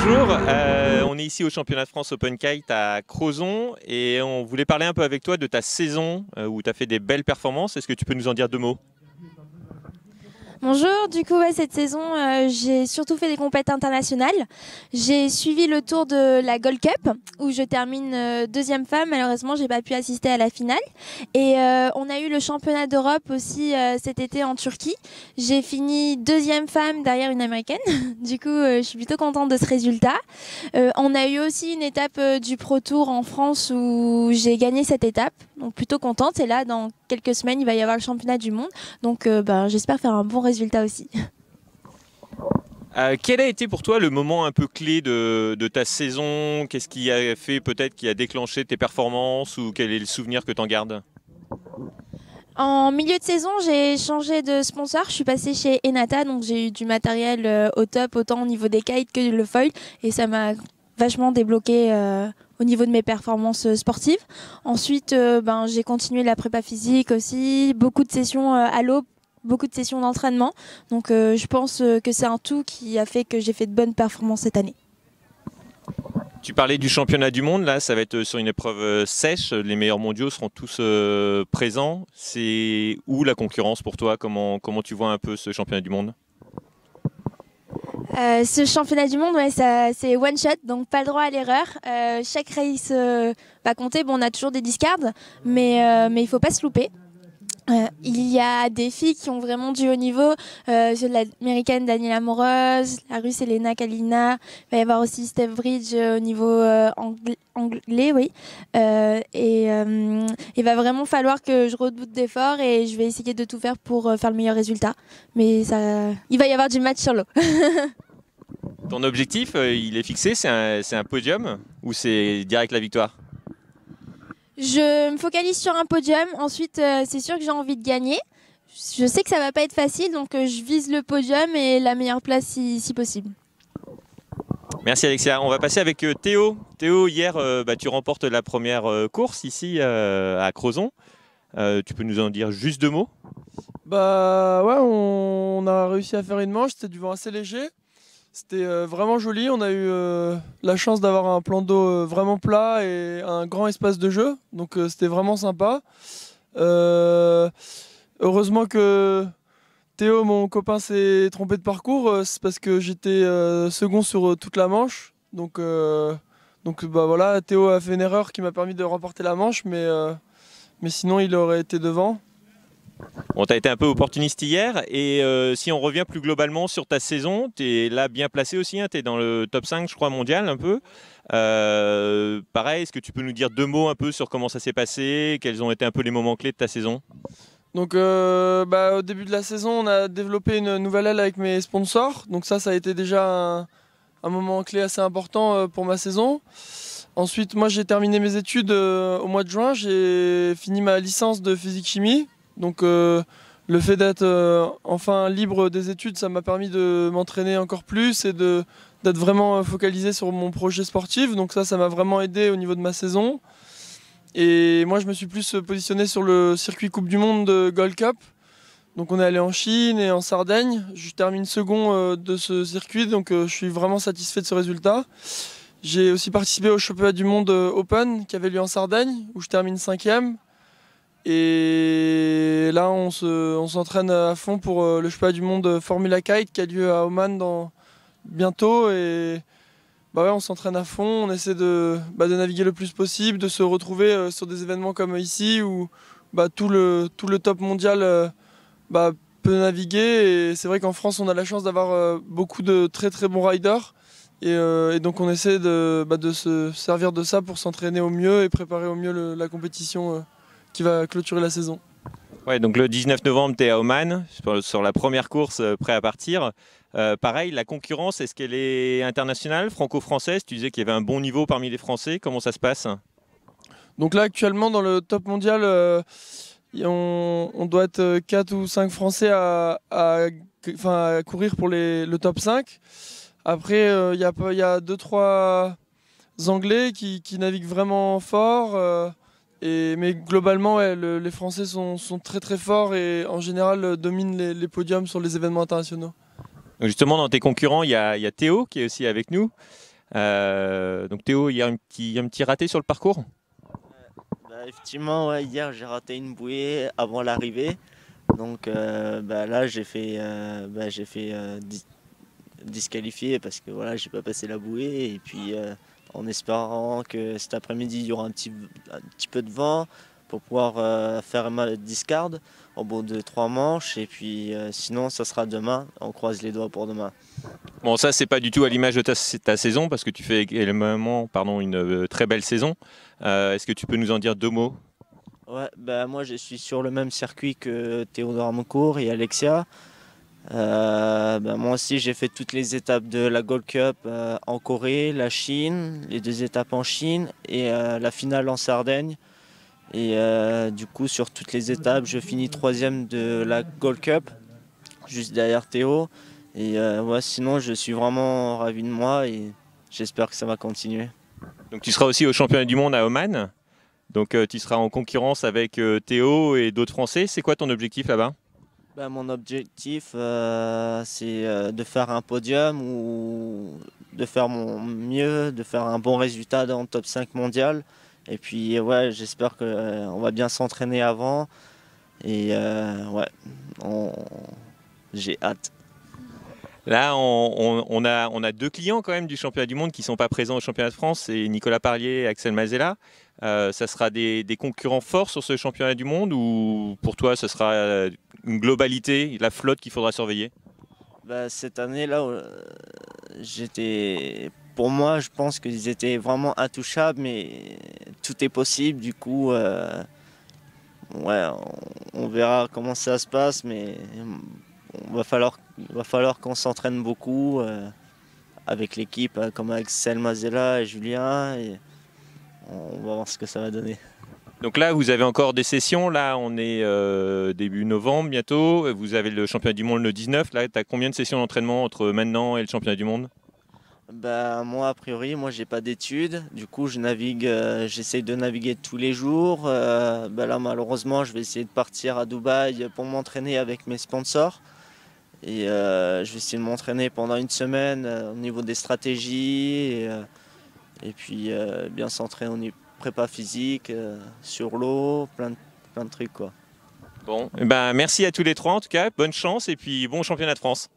Bonjour, on est ici au championnat de France Open Kite à Crozon et on voulait parler un peu avec toi de ta saison où tu as fait des belles performances. Est-ce que tu peux nous en dire deux mots? Bonjour, du coup cette saison j'ai surtout fait des compètes internationales. J'ai suivi le tour de la Gold Cup où je termine deuxième femme. Malheureusement j'ai pas pu assister à la finale. Et on a eu le championnat d'Europe aussi cet été en Turquie. J'ai fini deuxième femme derrière une américaine. Du coup je suis plutôt contente de ce résultat. On a eu aussi une étape du Pro Tour en France où j'ai gagné cette étape. Donc plutôt contente. Et là dans quelques semaines il va y avoir le championnat du monde. Donc j'espère faire un bon résultat aussi. Quel a été pour toi le moment un peu clé de ta saison? Qu'est-ce qui a fait peut-être qui a déclenché tes performances ou quel est le souvenir que tu en gardes? En milieu de saison, j'ai changé de sponsor. Je suis passée chez Enata, donc j'ai eu du matériel au top, autant au niveau des kites que le foil. Et ça m'a vachement débloqué au niveau de mes performances sportives. Ensuite, j'ai continué la prépa physique aussi, beaucoup de sessions à l'eau, beaucoup de sessions d'entraînement. Donc je pense que c'est un tout qui a fait que j'ai fait de bonnes performances cette année. Tu parlais du championnat du monde, là ça va être sur une épreuve sèche, les meilleurs mondiaux seront tous présents. C'est où la concurrence pour toi? Comment tu vois un peu ce championnat du monde? Ce championnat du monde, ouais, c'est one shot, donc pas le droit à l'erreur. Chaque race va compter. Bon, on a toujours des discards, mais il faut pas se louper. Il y a des filles qui ont vraiment du haut niveau, l'américaine Daniela Moroz, la russe Elena Kalina, il va y avoir aussi Steph Bridge au niveau anglais, oui. Il va vraiment falloir que je redoute d'efforts et je vais essayer de tout faire pour faire le meilleur résultat. Mais il va y avoir du match sur l'eau. Ton objectif, il est fixé, c'est un podium ou c'est direct la victoire? Je me focalise sur un podium. Ensuite, c'est sûr que j'ai envie de gagner. Je sais que ça va pas être facile, donc je vise le podium et la meilleure place si possible. Merci Alexia. On va passer avec Théo. Théo, hier, tu remportes la première course ici à Crozon. Tu peux nous en dire juste deux mots? Bah ouais, on a réussi à faire une manche, c'était du vent assez léger. C'était vraiment joli, on a eu la chance d'avoir un plan d'eau vraiment plat et un grand espace de jeu, donc c'était vraiment sympa. Heureusement que Théo, mon copain, s'est trompé de parcours, c'est parce que j'étais second sur toute la manche. Donc voilà, Théo a fait une erreur qui m'a permis de remporter la manche, mais sinon il aurait été devant. Bon, tu as été un peu opportuniste hier et si on revient plus globalement sur ta saison, tu es là bien placé aussi, hein, tu es dans le top 5 je crois mondial un peu. Pareil, est-ce que tu peux nous dire deux mots un peu sur comment ça s'est passé, quels ont été un peu les moments clés de ta saison? Donc au début de la saison, on a développé une nouvelle aile avec mes sponsors, donc ça a été déjà un moment clé assez important pour ma saison. Ensuite, moi j'ai terminé mes études au mois de juin, j'ai fini ma licence de physique-chimie. Donc le fait d'être enfin libre des études, ça m'a permis de m'entraîner encore plus et d'être vraiment focalisé sur mon projet sportif. Donc ça m'a vraiment aidé au niveau de ma saison. Et moi, je me suis plus positionné sur le circuit Coupe du Monde de Gold Cup. Donc on est allé en Chine et en Sardaigne. Je termine second de ce circuit, donc je suis vraiment satisfait de ce résultat. J'ai aussi participé au championnat du monde Open qui avait lieu en Sardaigne, où je termine cinquième. Et là, on s'entraîne à fond pour le championnat du monde Formula Kite qui a lieu à Oman bientôt. Et ouais, on s'entraîne à fond, on essaie de naviguer le plus possible, de se retrouver sur des événements comme ici où tout le top mondial peut naviguer. Et c'est vrai qu'en France, on a la chance d'avoir beaucoup de très très bons riders. Et donc on essaie de se servir de ça pour s'entraîner au mieux et préparer au mieux la compétition qui va clôturer la saison. Ouais, donc le 19 novembre, tu es à Oman, sur la première course, prêt à partir. Pareil, la concurrence, est-ce qu'elle est internationale, franco-française? Tu disais qu'il y avait un bon niveau parmi les Français, comment ça se passe? Donc là, actuellement, dans le top mondial, on doit être 4 ou 5 Français à courir pour le top 5. Après, il y a 2-3 Anglais qui naviguent vraiment fort. Mais globalement, ouais, les Français sont très très forts et en général dominent les podiums sur les événements internationaux. Donc justement, dans tes concurrents, il y a Théo qui est aussi avec nous. Donc Théo, il y a un petit raté sur le parcours? Bah, effectivement, ouais, hier j'ai raté une bouée avant l'arrivée. Donc là j'ai fait disqualifié parce que voilà, j'ai pas passé la bouée. Et puis en espérant que cet après-midi il y aura un petit peu de vent pour pouvoir faire ma discard au bout de 3 manches. Et puis sinon ça sera demain. On croise les doigts pour demain. Bon, ça, c'est pas du tout à l'image de ta saison, parce que tu fais également une très belle saison. Est-ce que tu peux nous en dire 2 mots? Ouais, bah moi je suis sur le même circuit que Théodore Moncourt et Alexia. Moi aussi j'ai fait toutes les étapes de la Gold Cup en Corée, la Chine, les 2 étapes en Chine et la finale en Sardaigne. Et du coup sur toutes les étapes je finis 3e de la Gold Cup, juste derrière Théo. Et ouais, sinon je suis vraiment ravi de moi et j'espère que ça va continuer. Donc tu seras aussi au championnat du monde à Oman. Donc tu seras en concurrence avec Théo et d'autres Français. C'est quoi ton objectif là-bas? Mon objectif, c'est de faire un podium ou de faire mon mieux, de faire un bon résultat dans le top 5 mondial. Et puis, ouais, j'espère qu'on va bien s'entraîner avant. Et ouais, j'ai hâte. Là, on a 2 clients quand même du championnat du monde qui ne sont pas présents au championnat de France, c'est Nicolas Parlier et Axel Mazella. Ça sera des concurrents forts sur ce championnat du monde, ou pour toi, ce sera une globalité, la flotte qu'il faudra surveiller? Cette année-là, pour moi, je pense qu'ils étaient vraiment intouchables, mais tout est possible. Du coup, ouais, on verra comment ça se passe, mais il va falloir qu'on s'entraîne beaucoup avec l'équipe, comme Axel Mazella et Julien, et on va voir ce que ça va donner. Donc là, vous avez encore des sessions. Là, on est début novembre bientôt. Vous avez le championnat du monde le 19. Là, tu as combien de sessions d'entraînement entre maintenant et le championnat du monde? Moi, a priori, j'ai pas d'études. Du coup, je navigue, j'essaye de naviguer tous les jours. Là, malheureusement, je vais essayer de partir à Dubaï pour m'entraîner avec mes sponsors. Et je vais essayer de m'entraîner pendant une semaine au niveau des stratégies. Et puis, bien s'entraîner au niveau prépa physique, sur l'eau, plein de trucs, quoi. Bon, merci à tous les trois en tout cas. Bonne chance et puis bon championnat de France.